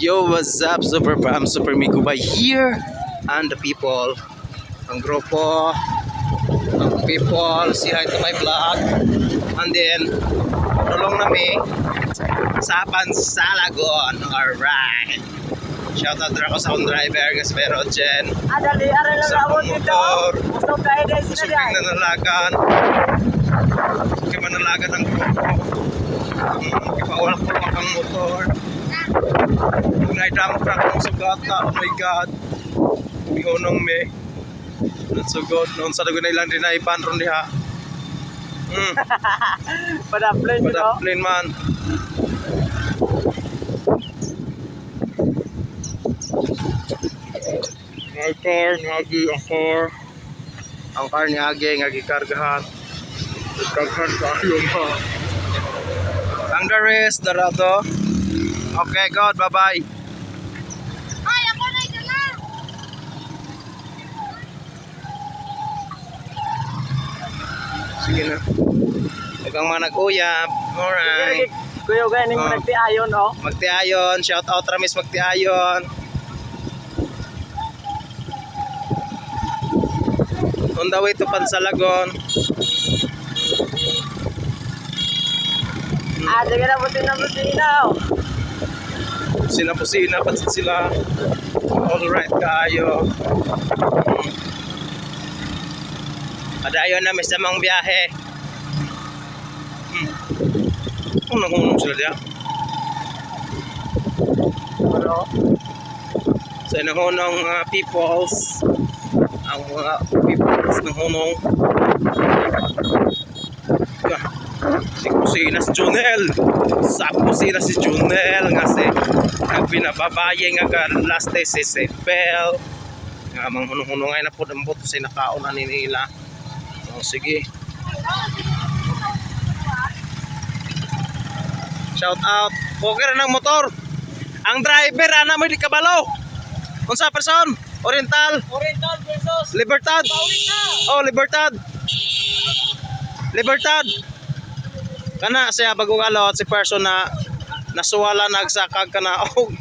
Yo, what's up? Super Fam, Super Miku by here. And the people, ang grupo, ang people, say hi to my vlog. And then, tulong nami sa Pansalagon. Alright. Shoutout na ako sa akong driver, Gaspero Jen. Adali, aral lang Sa ako akong dito. motor. Gusto kayo din sila Subing dyan. nanalagan. Kaya manalagan ang grupo. Ipawalak ko ang motor. Kung naidamot na akong sugata, oh my god. Bihonong me. Natsugod. Noon sa dagon na ilang din na ipanron diha. Padaplin nyo. Padaplin man. Ang car, ngagi ang car. Ang car ni Age, ngagi kargahan. Kargahan tayo ma. Ang the rest, darado. Okay, God, bye-bye. Ay, ako na ito na. Sige na. Huwag kang mga nag-uyap. Alright. Kuya, ganin mo Oh. nagtiayon, oh. Magtiayon. Shout out Ramis Magtiayon. On the way to Pansalagon. Ah, sige na, buti na, oh. Pusina, pansit sila. Alright kayo. Adayon na may samang biyahe. Kung nangunong sila diya. Ano? Sa nangunong peoples. Ang mga peoples nangunong. Si kusina si Junel. Sa kusina si Junel kasi nagbinababaye nga last day si Bell. Nga manghunong-hunong ay na po ang boto sa nakaon ani nila. O sige. Shout out. Okay ra ng motor. Ang driver ana mo di kabalo. Unsa person? Oriental. Oriental versus Libertad. Oh, Libertad. Libertad. Kana siya bagong alot si person na nasuwala nagsakag kana og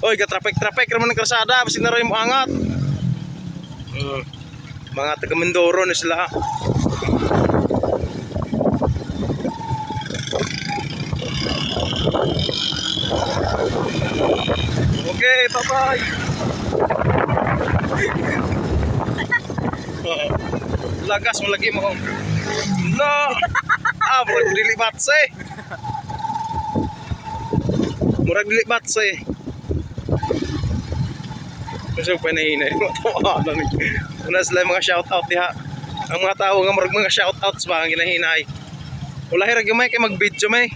oy ga traffic raman ng kalsada basi na rin mo angat. Mga taga Mindoro na sila. Okay, bye-bye. Lagas mo lagi mo. No. Murag dili batse. Murag dili batse. Kasi pa nahinay mo tawa ni. Una sila mga shout out diha. Ang mga tao nga murag mga shout outs ba ang ginahinay. Wala hirag gamay kay mag-video may.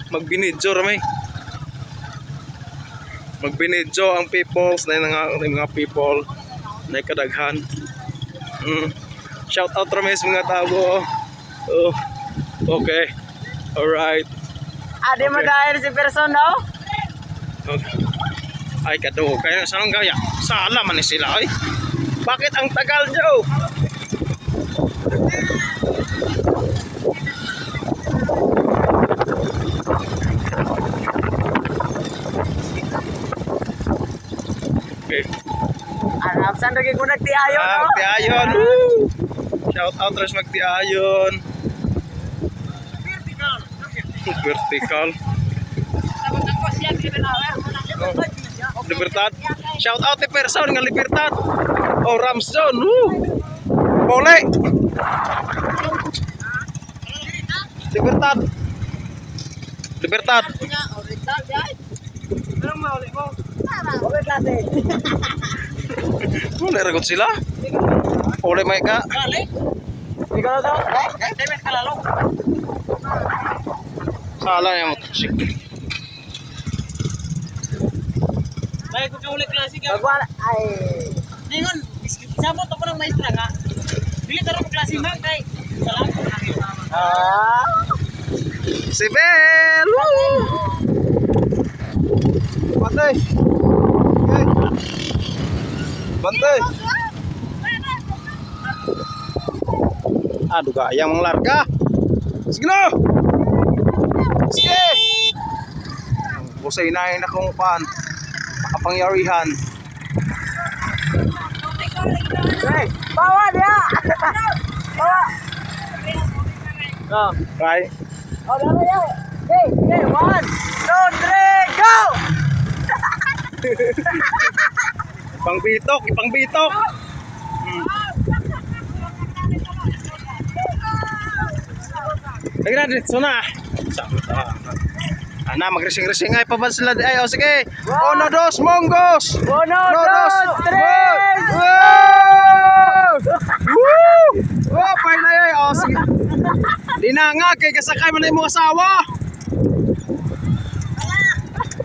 Magbinidyo ra may. Magbinidyo ang peoples na mga people na kadaghan. Shout out ra may sa mga tao. Oh. Okay. Alright. Adi mo dahil si person, no? Okay. Ay kado kaya sanang gaya. Sala man ni sila ay. Bakit ang tagal nyo? Okay. Arap, saan lagi ko nagtiayon, no? Magtiayon. Shout out res magtiayon. Vertical. Libertad. Shout out ti person nga Libertad. Oh, Ramson. Pole. Libertad. Libertad. Anong mauli mo? Okay, klase. Pole ragot sila. Pole may ka. Ikaw na daw? Temes ka lalo. Sala yung motorsik. Baik ko kaulit klase ka. Bagwala. Ay. Ningon, sabot ako ng maestra nga. Dili taro ko klase man kay. Salamat na. Si Bel! Bantay! Okay. Bantay! Aduh gayang menglarga. Sige na! Sige! Usay na yun akong pan. Makapangyarihan. Hey, bawa dia. Bawa. Oh, Right? oh, dah ya. Hey, 1, 2, 3, go. Ipangbitok, ipangbitok. Lagi na, dito na. Ana, magresing-resing ay pa ba sila? Ay, o sige. Uno, dos, monggos. 1, 2, Uno, dos, 3. Wow! Woo! Oh, pay na yun. O, sige. Di na nga, kay kasakay mo na yung mga asawa.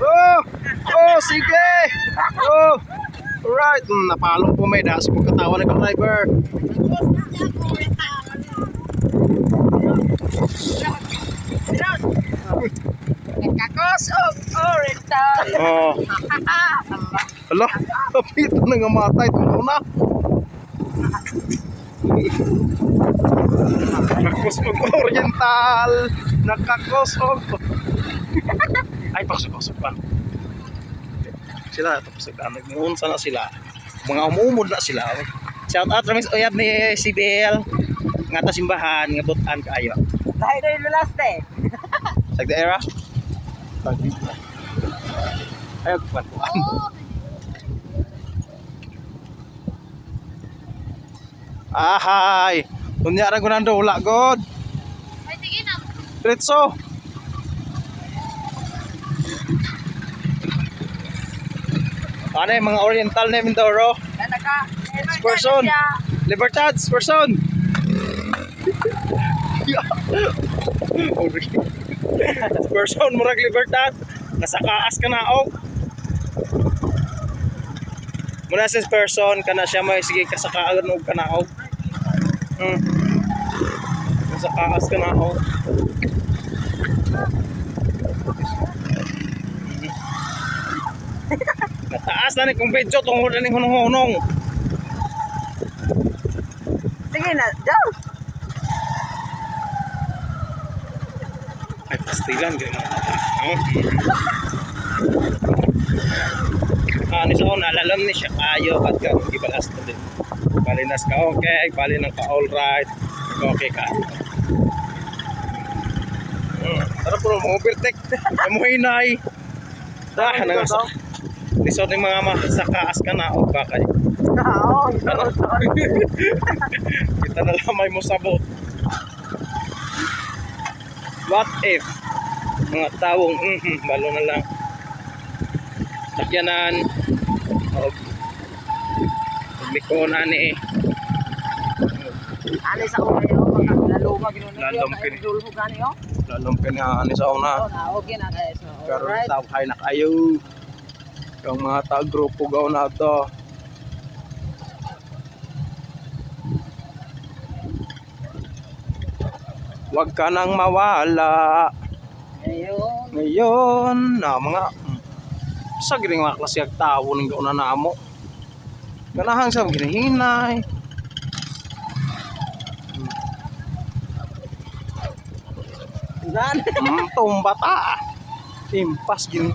Oh, oh, sige. Oh, alright. Napalong po may das pagkatawa ng driver. Kakos oriental. Oh. Hala, kapito na nga matay. Tumaw na. Nakakosog oriental. Nakakosog. Ay, pasok pa. Sila, tapos nagmuhon sana sila. Mga umumod na sila. Shout out ramis uyab ni CBL. Nga ta simbahan, nga butan kaayo. Dahil na yung last day. Sa the era. Ayaw kuan. Ahay. Kunyara ko nando wala god. Ay, sige na. Diretso. Ano yung mga oriental na Mindoro? Person. Libertad, person. Person, murag libertad. Nasa kaas ka na, oh. Muna sa person, kana siya may sige kasakaagan og ka na, oh. Nasa kaas ka na, oh. Nataas na ni kung medyo tungkol na ni hunong-hunong. Sige na, go. Ay, pastilan. Ano sa una, alam ni siya kayo at ka, ibalas na din. Balinas ka okay, balinan ka alright. Okay ka. Tara po, overtake. Kamuhinay. Dah, nangasa. Lisod ng mga masakaas ka na o bakay. Oo, Ano? Kita na lamay mo sabot. What if mga tawong balo na lang sakyanan o likon ani Ano sa una yun? Laluma, gano'n na Lalom yun. kini. Ay, dulho gani yun. lalong ani sa una Oo na, okay na guys. So, karon alright. tawhay na kayo yung mga grupo gaw na to. Huwag ka nang mawala Ayun. ngayon na mga sa gining mga klase ag tawo ning gauna namo. Ganahang sa ginahinay. Gan. Tumbata. Impas gini.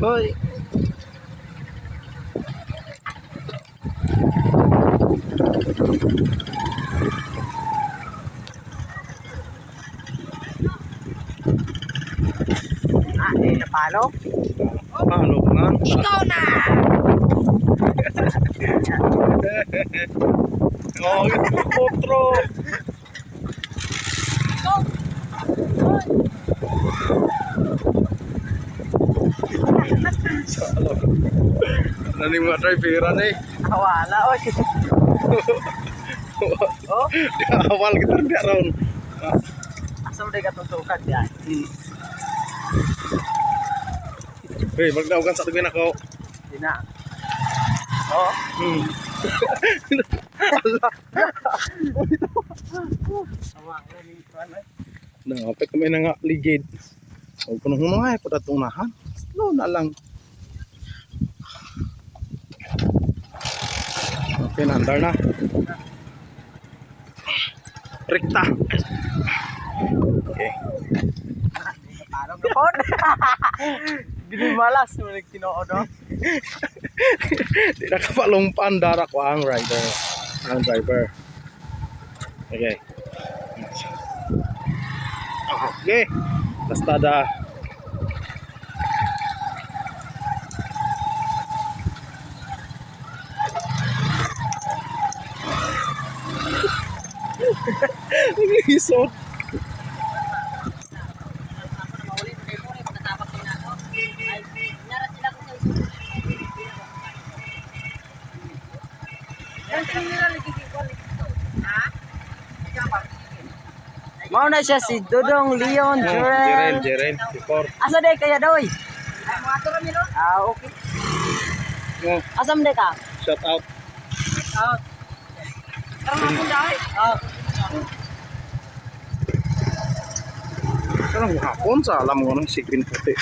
Hoy. Ah, eh, napalo? Paano nga? Ikaw na! Oh, otro. Nani mga driveran eh. Wala, oy. Oh, Awal kita di around. asam day katutukan diyan. Hey, magdaogan sa tugin ako. Di na. Oh, awa ka ni kuan ay. Napit kami na nga ligid. O kung huno ay patatunahan. Slow na lang. Okay, nandar na. Rekta. Okay. Parang kapon. Binimalas mo nagtinoo do. Di na kapalungpan darak ko ang rider. Ang driver. Okay. Okay. Basta da. Nag-isot. Mau na siya si Dodong Leon Jeren, Jurel. Jeren. Before. Asa day kaya doy? Ah, okay. Asam day ka? Shout out. Out. Tara mo day. Ah. Karang hapon sa alam ko ng sigpin puti.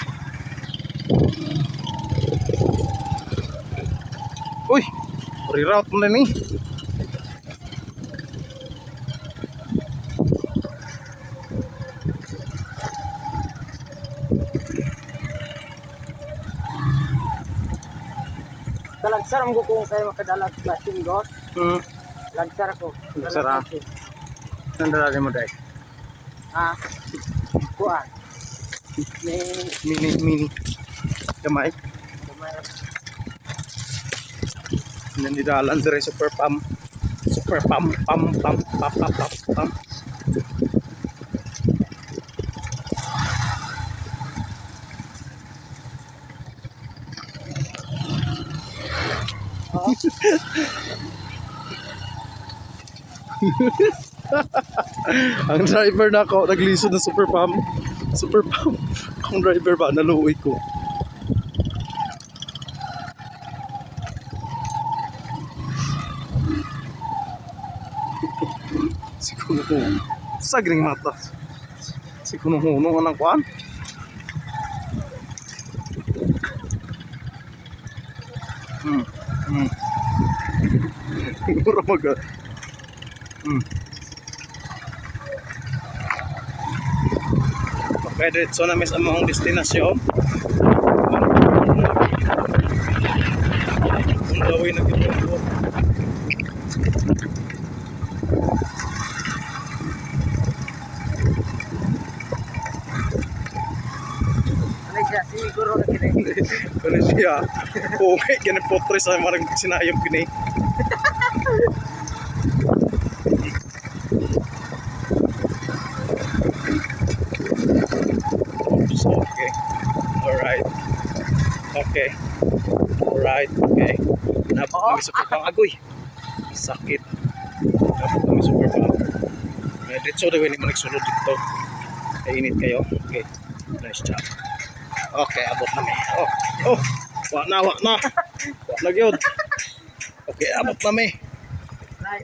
Uy, reroute mo na ni. Talagsar mo kung kayo makadalag sa singgot. Lagsar ko. Lagsar, ah. Nandala mo dai. Ah. Kuan. Mini. Gamay. Nandidalan dire super pump. Super pump. Ang driver na ako naglisod ng super pump. Ang driver ba naluoy ko. Siguro ko sagring mata. Siguro hunong anang kuan. Mura mag Okay, diretso na sa among destinasyon. Kung gawin na gito. Ano siya siguro na kini. Ano siya? Okay, ganun po tres ay marang sinayop kini. Oops, okay. Alright. Okay. Alright, okay. Napot kami super pang agoy. Sakit. Napot kami super pang. Diretso daw hindi mo nagsulod dito. Kainit kayo. Okay. Nice job. Okay, abot kami. Oh. Wak na. Wak na gyud. Okay, abot kami.